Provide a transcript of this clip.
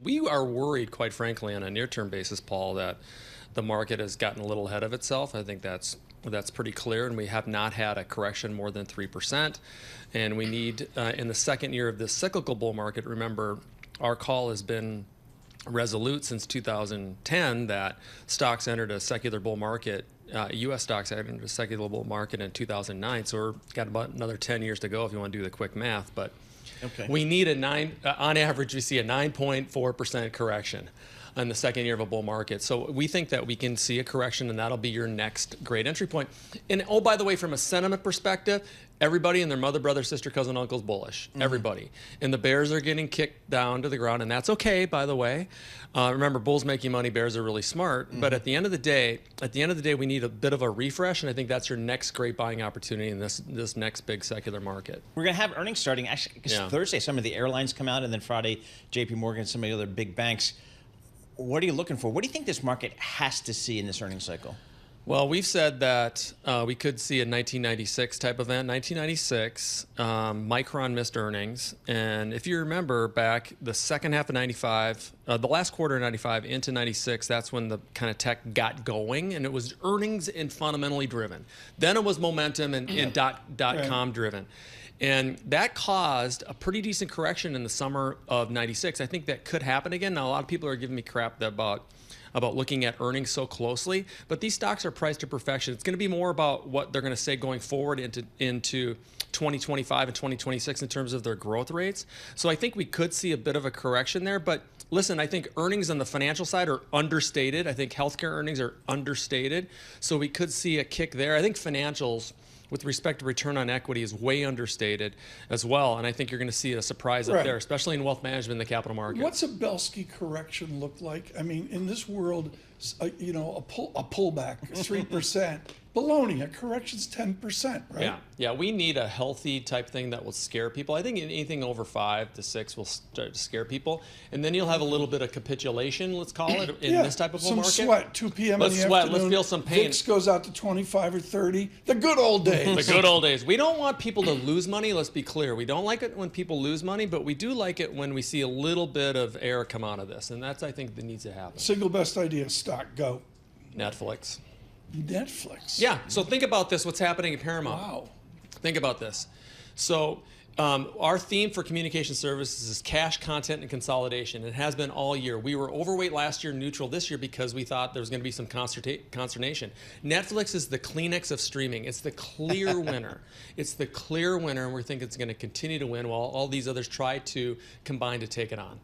We are worried, quite frankly, on a near-term basis, Paul, that the market has gotten a little ahead of itself. I think that's pretty clear, and we have not had a correction more than 3%. And we need, in the second year of this cyclical bull market, remember, our call has been resolute since 2010 that stocks entered a secular bull market. U.S. stocks entered a secular bull market in 2009, so we've got about another 10 years to go if you want to do the quick math. But we need on average, we see a 9.4% correction in the second year of a bull market. So we think that we can see a correction, and that'll be your next great entry point. And oh, by the way, from a sentiment perspective, everybody and their mother, brother, sister, cousin, uncle is bullish. Everybody. And the bears are getting kicked down to the ground, and that's okay, by the way. Remember, bulls making money, bears are really smart. But at the end of the day, we need a bit of a refresh, and I think that's your next great buying opportunity in this next big secular market. We're going to have earnings starting actually Thursday. Some of the airlines come out, and then Friday, J.P. Morgan, some of the other big banks. What are you looking for? What do you think this market has to see in this earnings cycle? Well, we've said that we could see a 1996 type event. 1996, Micron missed earnings. And if you remember back the second half of 95, the last quarter of 95 into 96, that's when the kind of tech got going. And it was earnings and fundamentally driven. Then it was momentum and dot-com driven. And that caused a pretty decent correction in the summer of 96. I think that could happen again. Now, a lot of people are giving me crap about looking at earnings so closely, but these stocks are priced to perfection. It's going to be more about what they're going to say going forward into 2025 and 2026 in terms of their growth rates. So I think we could see a bit of a correction there. But listen, I think earnings on the financial side are understated. I think healthcare earnings are understated. So we could see a kick there. I think financials, with respect to return on equity, is way understated as well. And I think you're going to see a surprise up there, especially in wealth management and the capital market. What's a Belski correction look like? I mean, in this world, a pullback, 3%. Baloney, a correction's 10%, right? Yeah, we need a healthy type thing that will scare people. I think anything over 5 to 6 will start to scare people. And then you'll have a little bit of capitulation, let's call it, in this type of bull market. Some sweat, 2 p.m. in the afternoon. Let's feel some pain. VIX goes out to 25 or 30. The good old days. The good old days. We don't want people to lose money, let's be clear. We don't like it when people lose money, but we do like it when we see a little bit of air come out of this. And that's, I think, that needs to happen. Single best idea, stock, go. Netflix. Yeah, so think about this, what's happening at Paramount. Wow. Think about this. So our theme for communication services is cash, content, and consolidation. It has been all year. We were overweight last year, neutral this year because we thought there was going to be some consternation. Netflix is the Kleenex of streaming. It's the clear winner. It's the clear winner, and we think it's going to continue to win while all these others try to combine to take it on.